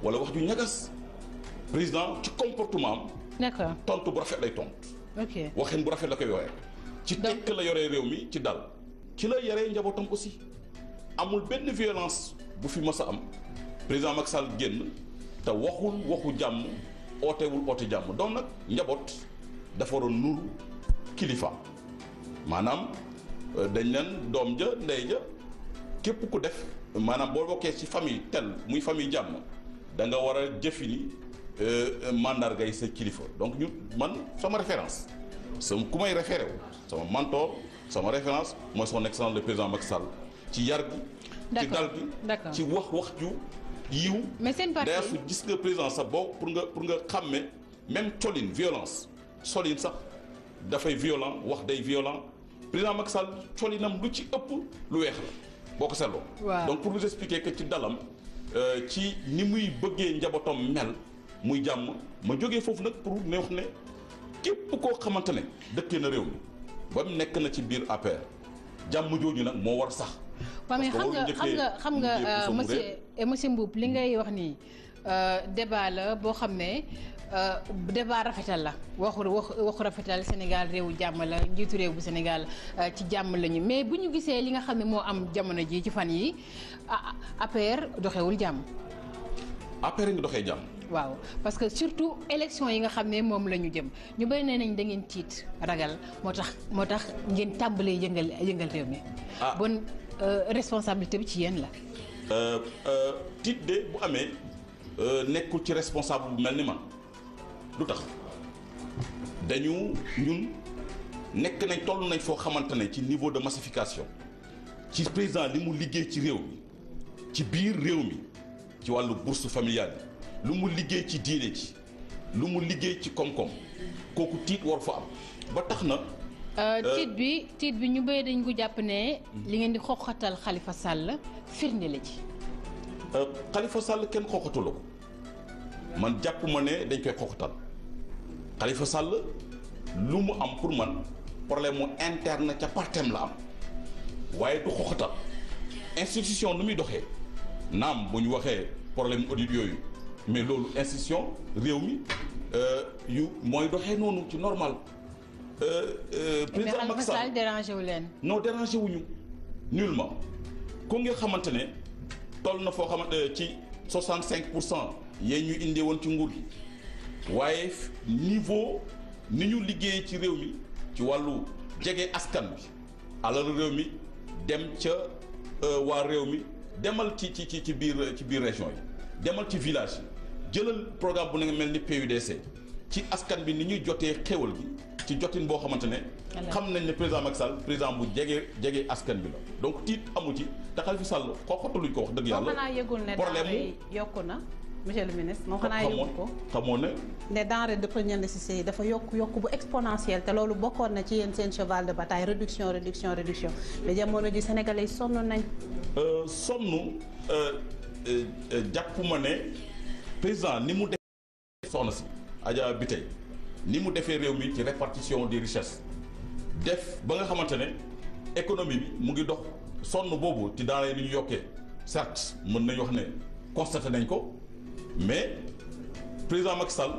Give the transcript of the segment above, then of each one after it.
wala wax ju ñagas président ci comportement am. d'accord tontu bu rafet lay tontu. ok waxin bu rafet la koy yoree. ci tekk la yoree réew mi ci dal. ci la yaree njabootam aussi amul benn violence bu fi mës a am président Macky Sall génn te waxu jàmm ootewul oote jàmm donc nag njaboot dafa waroon nuru kilifa maanaam dañ leen doom ja ndey ja képp ku def maanaam boo bokkee ci famille tel muy famille jàmm da nga war a jëfi ni mandargay sa kilifa donc ñu man sama référence sama ku may référé wu sama mentor sama référence mooy son excellence le président Macky Sall ci yar gi ci dal gi ci wax ju yiw mais seen parti d'ailleurs su gis nga président sax boo pour nga xàmme même colline violence solin sax dafay violent wax day violent président Macky Sall colinam lu ci ëpp lu weex la boo ko seetloo donc pour vous expliquer que ci dalam ci ni muy bëggee njabootam mel muy jàmm ma jógee foofu nag pour ne wax ne képp koo xamante ne dëkkee na réew mi ba mu nekk na ci biir APR jàmm jooju nag moo war sax. waaw mais xam nga monsieur Mboup li ngay wax nii débat la boo xam ne débat rafetal la waxu rafetal Sénégal réewu jàmm la njiitu réew bu Sénégal ci jàmm lañu mais bu ñu gisee li nga xam ne moo am jamono ji ci fan yi APR doxewul jàmm. APR ngi doxee jàmm. waaw parce que surtout élection yi nga xam ne moom la ñu jëm ñu bëri nee nañ da ngeen tiit ragal moo tax ngeen tàmbalee yëngal réew mi. bon responsabilité bi ci yéen la. tiit de bu amee nekkul ci responsable bu mel ni man lu tax ñun nekk nañ toll nañ foo xamante ne ci niveau de massification ci président li mu liggéey ci réew mi ci biir réew mi ci wàllu bourse familiale yi lu mu liggéey ci diine ji lu mu liggéey ci koom-koom kooku tiit war fa am ba tax na. tiit bi ñu bëri dañ ko jàpp ne. li ngeen di xoxatal Khalifa Sall firnde la ci. Khalifa Sall kenn xoxatalu ko man jàpp ma ne dañ koy xoxatal Khalifa Sall lu mu am pour man problème mu interne ca partem la am waaye du xoxatal institution nu muy doxee naam bu ñu waxee problème audit yooyu. mais loolu institution réew mi yu mooy doxee noonu ci normal. président Macky Sall dérangé wu leen. non dérangé wuñu nullement ku nga xamante ne toll na foo xamante ci 65% yee ñu indee woon ci nguur gi waaye niveau ni ñu liggéeyee ci réew mi ci wàllu jege askan bi alal réew mi dem ca waa réew mi demal ci biir région yi. demal ci village yi jëlal programme bu nga mel ni PUDC ci askan bi ni ñuy jotee xéwal gi ci jotin boo xamante ne xam nañ ne président Macky Sall président bu jege askan bi la donc tiit amu ci te Khalifa Sall xoxataluñ ko wax dëgg yàlla. moom xanaa yëgul ne denrée yokku na monsieur le ministre moom xanaa yëgul ko. xamoo ne. ne denrée de première nécessité yi dafa yokk bu exponentiel te loolu bokkoon na ci yéen seen cheval de bataille réduction mais jamono ji sénégalais sonn nañ. jàpp ma ne président ni mu defee soxna si Adja bi tey ni mu defee réew mi ci répartition des richesses def ba nga xamante ne économie bi mu ngi dox sonn boobu ci daanaka ni ñu yokkee certes mën nañu wax ne constaté nañ ko mais président Macky Sall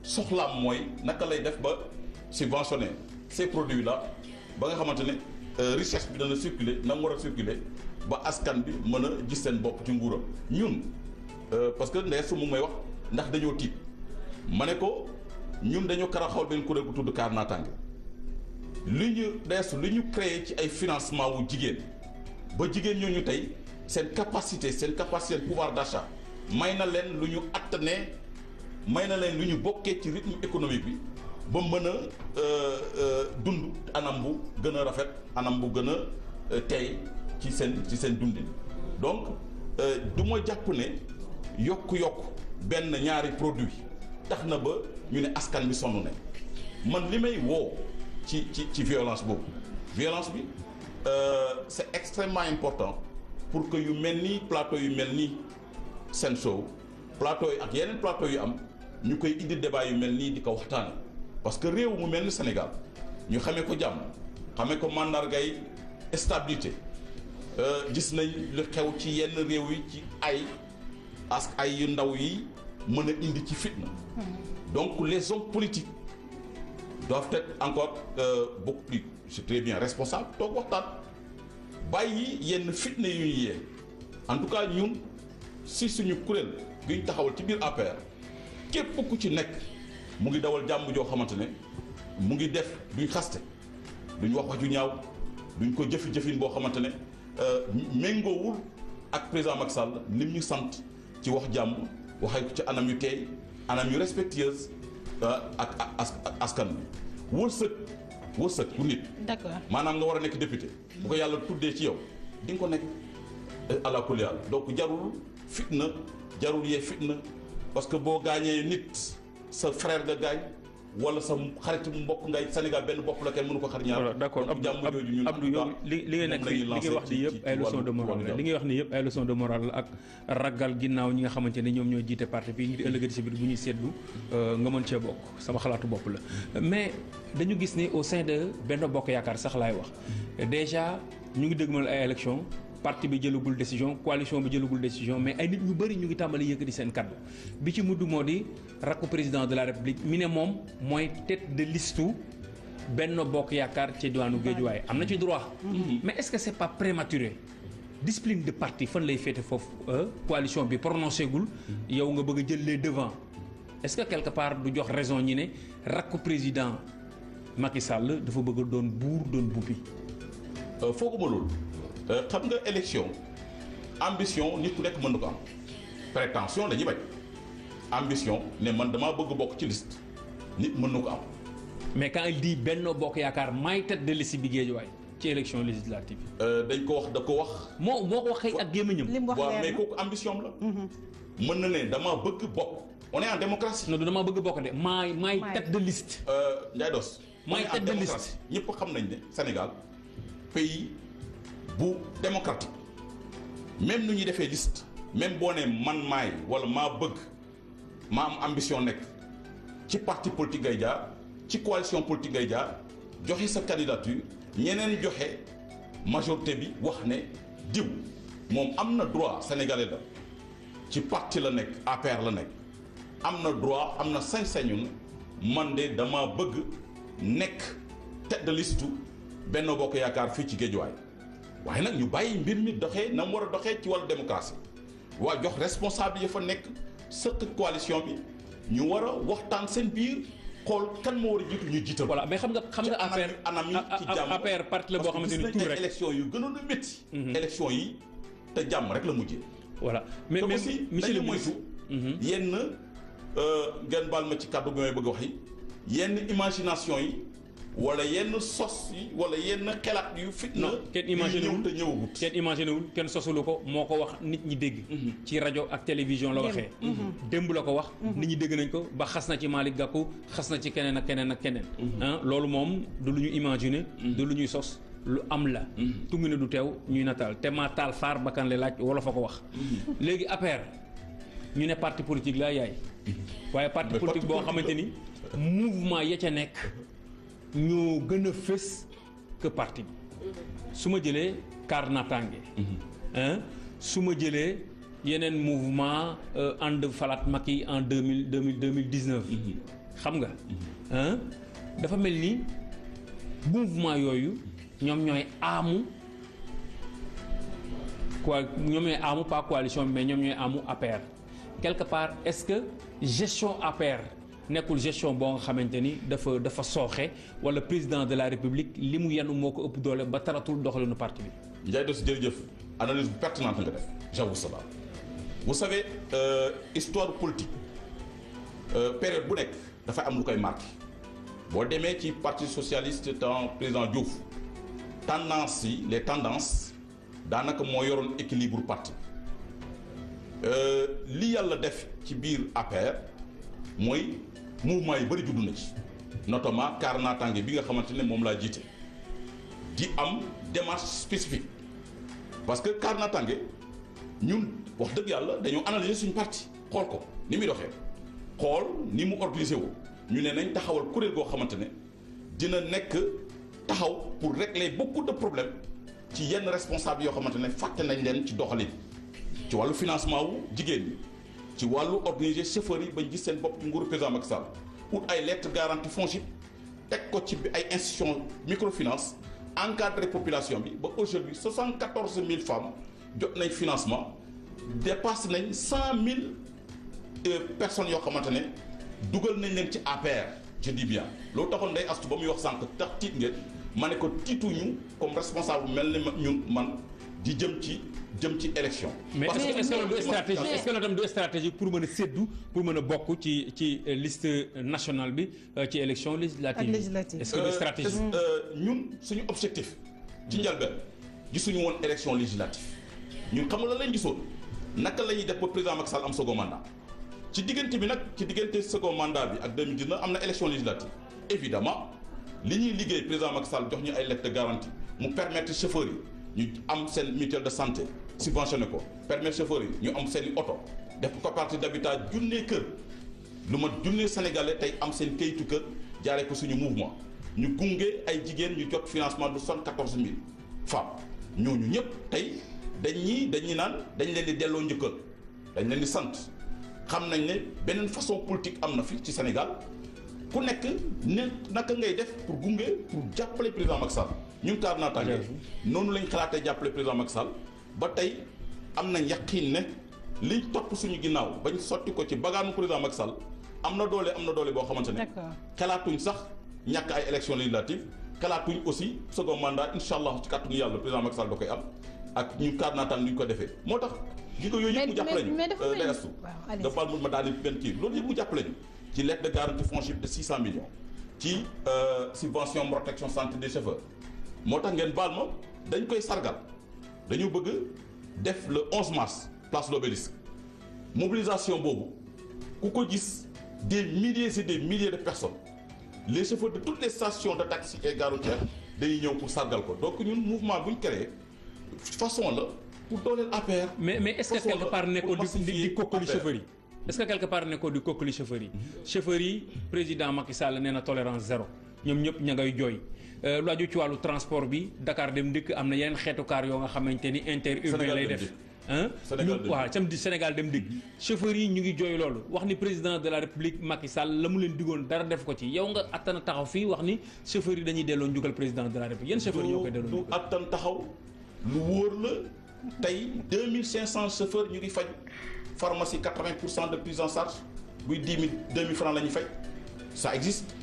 soxlaam mooy naka lay def ba subventionner ces produits là ba nga xamante ne richesse bi dana circuler na mu war a circuler ba askan bi mën a gis seen bopp ci nguuram ñun parce que ndey su mu may wax ndax dañoo tiit ma ne ko ñun dañoo karaxawal benn kuréel bu tudd Kaar Naataange li ñu créé ci ay financement wu jigéen ba jigéen ñooñu tey seen capacité pouvoir d'achat may na leen lu ñu attanee may na leen lu ñu bokkee ci rythme économique bi ba mën a dund anam bu gën a rafet anam bu gën a tey ci seen dundin donc du ma jàpp ne yokk benn ñaari produit tax na ba ñu ne askan bi sonn ne man li may woo ci violence boobu violence bi c'est extrêmement important pour que yu mel nii plateau yu mel nii seen show plateau yi ak yeneen plateau yu am ñu koy indi débat yu mel nii di ko waxtaane parce que réew mu mel ni Sénégal ñu xamee ko jàmm xamee ko mandargay stabilité gis nañ lu xew ci yenn réew yi ci ay as ay yu ndaw yi mën a indi ci fitna. Donc les hommes politiques doivent être encore beaucoup plus c'est très bien responsable toog waxtaan bàyyi yenn fitna yu ñuy yee en tout cas ñun si suñu kuréel gi ñu taxawal ci biir APR képp ku ci nekk mu ngi dawal jàmm joo xamante ne mu ngi def duñ xaste duñ wax wax ju ñaaw duñ ko jëfin boo xamante ne méngoowul ak président Macky Sall lim ñu sant ci wax jàmm waxee ko ci anam yu teey anam yu respectueuse ak askan bi wërsëg bu nit. d'accord maanaam nga war a nekk député. bu ko yàlla tuddee ci yow di nga ko nekk ala kulli haal donc jarul fitna jarul yee fitna parce que boo gaañee nit sa frère nga gaañ wala sa xarit mbokk ngay Sénégal benn bopp la kenn mënu ko xar ñaar. voilà d'accord Abdou yow li ngay nekk li ngay wax ni yëpp ay leçons de morale la li ngay wax ni yëpp ay leçons de morale la ak ragal ginnaaw ñi nga xamante ne ñoom ñoo jiite parti bi ngir ëllëgati si biir bu ñuy seddu nga mën cee bokk sama xalaatu bopp la mais dañu gis ni au sein de Benno Bokk Yaakaar sax laay wax déjà ñu ngi dëgmal ay élections parti bi jëlagul décision coalition bi jëlagul décision mais ay nit ñu bëri ñu ngi tàmbali yëkkati seen kaddu bi ci mudd moo di rakku président de la république mi ne moom mooy tête de liste Benno Bokk Yaakaar ci diwaanu Guédiawaye am na ci droit. mais est-ce que c'est pas prématuré discipline de parti fan lay féete foofu coalition bi prononcé gul yow nga bëgg a jël les devants est-ce que quelque part du jox raison ñi ne rakku président Macky Sall dafa bëgg a doon buur doon bubbi. fooguma loolu. xam nga élection ambition nit ku nekk mën na ko am prétention dañuy bañ ambition ne man damaa bëgg bokk ci liste nit mën na ko am. mais quand il dit Benno Bokk Yaakaar maay tête de liste bi Guédiawaye ci élection législative. dañ ko wax da ko wax. moo ko waxee ak gémmiñam. li mu wax waaw mais kooku ambition la. mën na ne damaa bëgg bokk. on est en démocratie. non du damaa bëgg bokk de maay tête de liste. Ndiaye Dos. maay tête de liste ñëpp xam nañ ne Sénégal pays. bu démocratique même nu ñuy defee liste même boo ne man maay wala maa bëgg maa am ambition nekk ci parti politique ngay jaar ci coalition politique ngay jaar joxe sa candidature ñeneen joxe majorité bi wax ne diw moom am na droit sénégalais la ci parti la nekk APR la nekk am na droit am na sañ-sañu man de dama bëgg nekk tête de liste Benno Bokk Yaakaar fii ci Guédiawaye waaye nag ñu bàyyi mbir mi doxee na mu war a doxee ci wàllu démocratie waa jox responsable yi fa nekk sëq coalition bi ñu war a waxtaan seen biir xool kan moo war a jiitu ñu jiital. voilà mais xam nga affaire anam yi ci jàmm affaire parti la boo xamante ni tout rek élection yu gënoon a métti. élection yi te jàmm rek la mujjee. voilà mais aussi monsieur le moytu yenn ngeen baal ma ci kàddu bi may bëgg a wax yi yenn imagination yi. wala yenn sos yi wala yenn xelaat yu fitna. kenn imaginé wul te ñëwagut. kenn imaginé wul kenn sosulu ko moo ko wax nit ñi dégg. ci rajo ak télévision la waxee. démb la ko wax. nit ñi dégg nañ ko ba xas na ci Malick Gakou xas na ci keneen ak keneen ak keneen. loolu moom du lu ñu imaginé. du lu ñuy sos lu am la. tungu ne du teew ñuy nataal te maa taal faar bakkan la laaj wala fa ko wax. léegi APR ñu ne parti politique la yaay. waaye parti politique boo xamante ni mouvement ya ca nekk. ñoo gën a fës que parti bi su ma jëlee Kaar Natangué su ma jëlee yeneen mouvement ànd falaat Macky en 2019 xam nga dafa mel ni mouvement yooyu ñoom ñooy aamu pas coalition mais ñoom ñooy aamu APR quelque part est-ce que gestion APR nekkul gestion boo nga xamante ni dafa sooxe wala président de la république li mu yenu moo ko ëpp doole ba taratul doxalinu parti bi. Ndiaye Dos jërëjëf analyse bu pertinente nga def j'avoue cela vous savez histoire politique période bu nekk dafay am lu koy marqué boo demee ci parti socialiste temps président Diouf tendance yi les tendances daanaka moo yoroon équilibre parti li yàlla def ci biir APR mooy. mouvement yi bëri juddu na ci notamment Kaar Natangué bi nga xamante ne moom laa jiite di am démarche spécifique parce que Kaar Natangué ñun wax dëgg yàlla dañoo analyser suñu parti xool ko ni muy doxee xool ni mu organisé woo ñu ne nañ taxawal kuréel goo xamante ne dina nekk taxaw pour régler beaucoup de problèmes ci yenn responsable yoo xamante ne fàtte nañ leen ci doxalin ci wàllu financement wu jigéen ñi ci wàllu organiser chauffeurs yi bañ gis seen bopp ci nguuru président Macky Sall ut ay lettres garantie FONGIP teg ko ci ay institutions microfinance encadrer population bi ba aujourd'hui 74 000 femmes jot nañ financement dépassé nañ 100 000 personnes yoo xamante ne dugal nañ leen ci APR je dis bien loolu taxoon day astu ba muy wax sànq tax tiit ngeen ma ne ko tiituñu comme responsable mel ni ñun man di jëm ci élection. mais est-ce que loolu du stratégie pour mën a séddu pour mën a bokk ci liste nationale bi ci élection législative est-ce que du stratégie. ñun suñu objectif. ci njëlbeen gisuñu woon élection législative ñun xam nga lan lañ gisoon naka la ñuy def ba président Macky Sall am second mandat ci diggante bi nag ci diggante second mandat bi ak 2019 am na élection législative évidemment li ñuy liggéey président Macky Sall jox ñu ay lettres de garantie mu permettre chauffeurs yi ñu am seen mutuelle de santé subventionné ko permettre chauffeurs yi ñu am seen i oto def coopérative d'habitat junnee kër lu ma junnee sénégalais tey am seen kayitu kër jaaree ko suñu mouvement ñu gunge ay jigéen ñu jot financement de 74 000 femmes ñooñu ñëpp tey dañuy naan dañ leen di delloo njëkkal dañ leen di sant xam nañ ne beneen façon politique am na fi ci Sénégal ku nekk ne naka ngay def pour gunge pour jàppale président Macky Sall ñun kaar naataange noonu lañ xalaatee jàppale président Macky Sall ba tey am nañ yaqiin ne liñ topp suñu ginnaaw bañ sotti ko ci bagaanu président Macky Sall am na doole boo xamante ne xalaatuñ sax ñàkk ay élections législatives xalaatuñ aussi second mandat incha allah ci kàttanu yàlla président Macky Sall da koy am ak ñu kaar naataan ni ñu ko defee moo tax gi ko yooyu yëpp mu jàppale ñu dayastu da bal mu ma daal di benn kii loolu yëpp mu jàppale ñu ci lettre de garantie FONGIP de 600 millions ci subvention protection santé des chauffeurs moo tax ngeen baal ma dañ koy sargal dañu bëgg def le 11 mars place de l'Obélisque mobilisation boobu ku ko gis des milliers et des milliers de personnes les chauffeurs de toutes les stations de taxi et gare routière dañuy ñëw pour sargal ko donc ñun mouvement bu ñu créé façon la pour dooleel APR. mais est-ce que quelque part nekkoo di kokkali chauffeurs yi est-ce que quelque part nekkoo di kokkali chauffeurs yi. chauffeurs yi président Macky Sall nee na tolérance zéro ñoom ñëpp ña ngay jooy lu aju ci wàllu transport bi Dakar Dem Dikk am na yeneen xeetu car yoo nga xamante ni interurbain lay def. waaw samedi Sénégal Dem Dikk chauffeurs yi ñu ngi jooy loolu wax ni président de la République Macky Sall la mu leen digoon dara def ko ci yow nga attan taxaw fii wax ni chauffeurs yi dañuy delloo njukkal président de la République yéen chauffeurs yi ñoo koy delloo njukkal. du attan taxaw lu wóor la tey 2500 chauffeurs ñu ngi faj pharmacie 80% de prise en charge buy 2000 francs la ñuy fay ça existe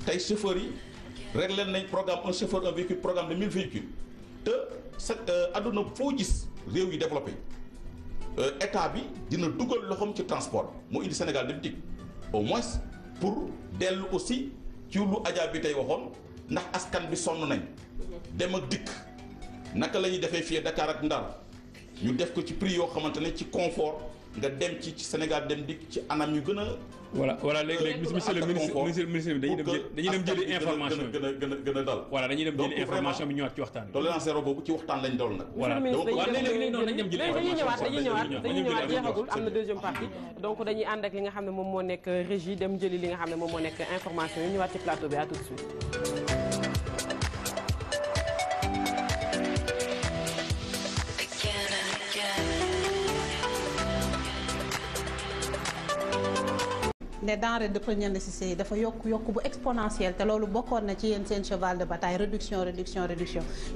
tey chauffeurs yi réglé nañ programme un chauffeur un véhicule programme de 1000 véhicules te sa àdduna foo gis réew yi développé état bi dina dugal loxoom ci transport mu indi Sénégal Dem Dikk au moins pour dellu aussi ci lu Adja bi tey waxoon ndax askan bi sonn nañ dem ak dikk naka la ñuy defee fii Dakar ak Ndar ñu def ko ci prix yoo xamante ne ci confort nga dem ci Sénégal Dem Dikk ci anam yu gën a. voilà léegi monsieur le ministre bi dañuy dem jëli information bi gën a dal. voilà dañuy dem jëli information bi ñëwaat ci waxtaan bi. tolérance zéro boobu ci waxtaan lañ dool nag. voilà donc léegi noonu dañuy dem jëli information dañuy ñëwaat jeexagul am na deuxième partie donc dañuy ànd ak li nga xam ne moom moo nekk régie dem jëli li nga xam ne moom moo nekk information yi ñëwaat ci plateau bi à tout de suite. les denrées de première nécessité yi dafa yokk bu exponentiel te loolu bokkoon na ci yéen seen cheval de bataille réduction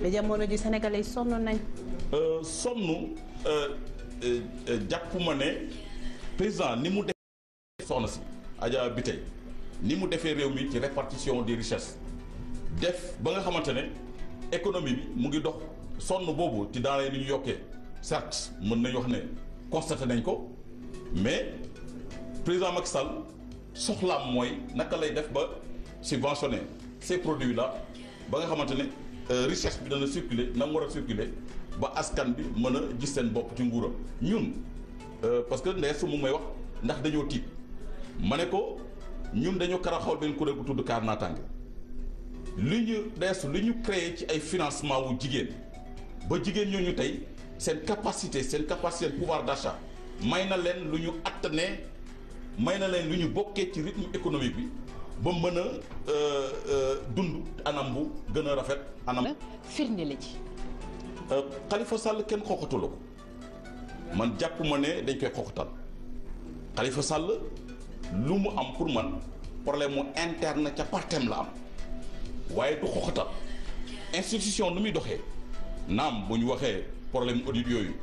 mais jamono ji sénégalais yi sonn nañ. jàpp ma ne président ni mu defee soxna si Adja bi tey ni mu defee réew mi ci répartition des richesses def ba nga xamante ne économie bi mu ngi dox sonn boobu ci denrées yi ñu yokkee certes mën nañu wax ne constaté nañ ko mais président Macky Sall soxlaam mooy naka lay def ba subventionner ces produits là ba nga xamante ne richesse bi dana circuler na mu war a circuler ba askan bi mën a gis seen bopp ci nguuram ñun parce que ndey su mu may wax ndax dañoo tiit ma ne ko ñun dañoo karaxawal benn kuréel gu tudd Kaar Naataange li ñu créé ci ay financement wu jigéen ba jigéen ñooñu tey seen capacité pouvoir d'achat may na leen lu ñu attanee may na leen lu ñu bokkee ci rythme économique bi ba mën a dund anam bu gën a rafet anam firnde la ci Khalifa Sall kenn xoxatu la ko man jàpp ma ne dañ koy xoxatal Khalifa Sall lu mu am pour man problème mu interne ca partem la am waaye du xoxatal institution nu muy doxee naam bu ñu waxee problème audit yooyu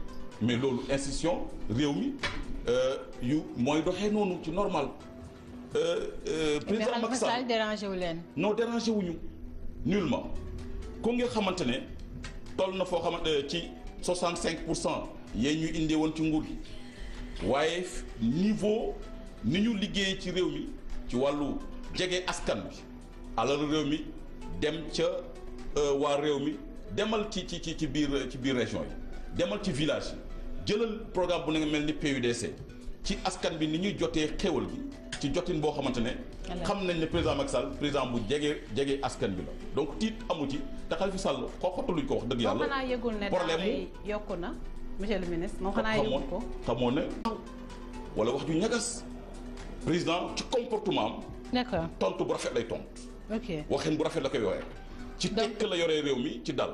mais loolu institution réew mi yu mooy doxee noonu ci normal. président Macky Sall dérangé wu leen. non dérangé wuñu nullement ko nga xamante ne toll na foo xamante ci 65% yéen ñu indee woon ci nguur gi waaye niveau ni ñu liggéey ci réew mi ci wàllu jege askan bi alal réew mi dem ca waa réew mi demal ci biir région yi demal ci village yi jëlal programme bu ne nga mel ni PUDC ci askan bi ni ñuy jotee xéwal gi ci jotin boo xamante ne xam nañ ne président Macky Sall président bu jege askan bi la donc tiit amu ci te Khalifa Sall xoxataluñ ko wax dëgg yàlla. moom xanaa yëgul ne problème yokku na monsieur le ministre moom xanaa yëgul ko. xamoon ne wala wax ju ñagas président ci comportement am. d'accord tontu bu rafet lay tontu. ok waxin bu rafet la koy yoree. ci tekk la yoree réew mi ci dal.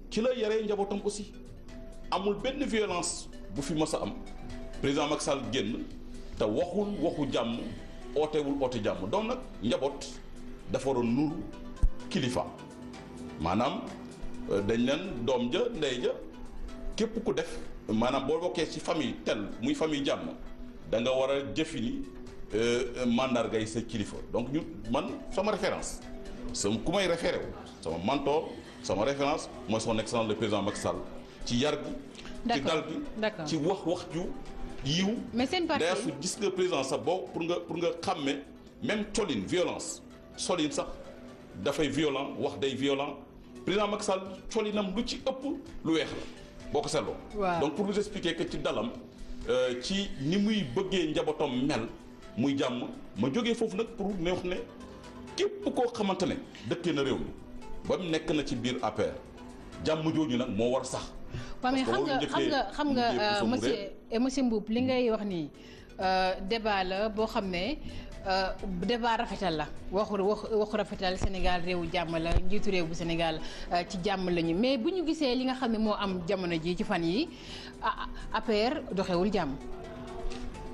ci la yoree njabootam aussi amul benn violence bu fi mës a am président Macky Sall génn te waxu jàmm ootewul oote jàmm donc nag njaboot dafa waroon nuru kilifa maanaam dañ leen doom ja ndey ja képp ku def maanaam boo bokkee ci famille tel muy famille jàmm da nga war a jëfini mandargay sa kilifa donc ñu man sama référence ku may référé wu sama mentor sama référence mooy son excellence le président Macky Sall ci yar gi ci dal gi ci wax ju yiw mais seen parti d'ailleurs su gis nga président sax boo pour nga xàmme même colline violence solin sax dafay violent wax day violent président Macky Sall colinam lu ci ëpp lu weex la boo ko seetloo donc pour vous expliquer que ci dalam ci ni muy bëggee njabootam mel muy jàmm ma jógee foofu nag pour ne wax ne képp koo xamante ne dëkkee na réew mi ba mu nekk na ci biir APR jàmm jooju nag moo war sax. parce que xam nga monsieur Mboup li ngay wax nii débat la boo xam ne débat rafetal la waxu rafetal Sénégal réewu jàmm la njiitu réew bu Sénégal ci jàmm lañu mais bu ñu gisee li nga xam ne moo am jamono ji ci fan yi APR doxewul jàmm.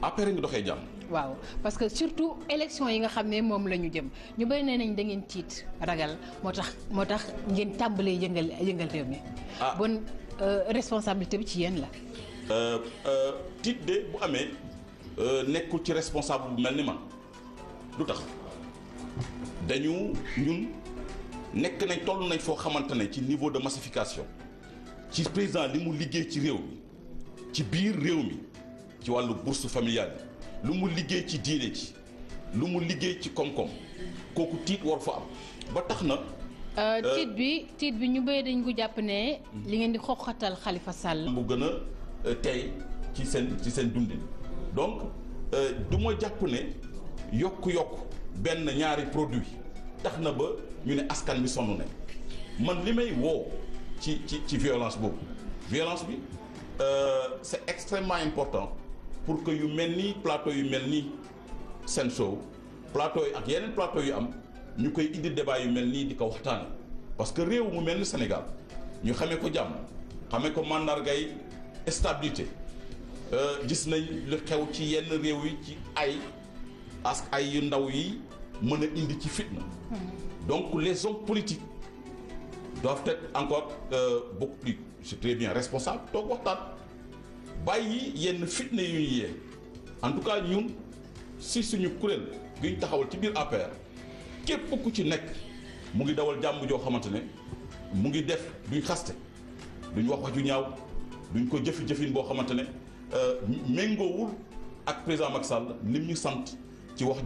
APR ngi doxee jàmm. waaw parce que surtout élection yi nga xam ne moom la ñu jëm ñu bëri nee nañ da ngeen tiit ragal moo tax ngeen tàmbalee yëngal réew mi. bon responsabilité bi ci yéen la. tiit de bu amee nekkul ci responsable bu mel ni man lu tax ñun nekk nañ toll nañ foo xamante ne ci niveau de massification ci président li mu liggéey ci réew mi ci biir réew mi ci wàllu bourse familiale yi lu mu liggéey ci diine ji lu mu liggéey ci koom-koom kooku tiit war fa am ba tax na. tiit bi ñu bëri dañ ko jàpp ne. li ngeen di xoxatal Khalifa Sall. bu gën a tey ci seen dundin donc du ma jàpp ne yokk benn ñaari produit tax na ba ñu ne askan bi sonn nañ man li may woo ci violence boobu violence bi c'est extrêmement important. pour que yu mel nii plateau yu mel nii seen show plateau yi ak yeneen plateau yu am ñu koy indi débat yu mel nii di ko waxtaane parce que réew mu mel ni Sénégal ñu xamee ko jàmm xamee ko mandargay stabilité gis nañ lu xew ci yenn réew yi ci ay yu ndaw yi mën a indi ci fitna donc les hommes politiques doivent être encore beaucoup plus c'est très bien responsable toog waxtaan bàyyi yenn fitna yu ñuy yee en tout cas ñun si suñu kuréel gi ñu taxawal ci biir APR képp ku ci nekk mu ngi dawal jàmm joo xamante ne mu ngi def duñ xaste duñ wax ju ñaaw duñ ko jëfin boo xamante ne méngoowul ak président Macky Sall lim ñu sant ci wax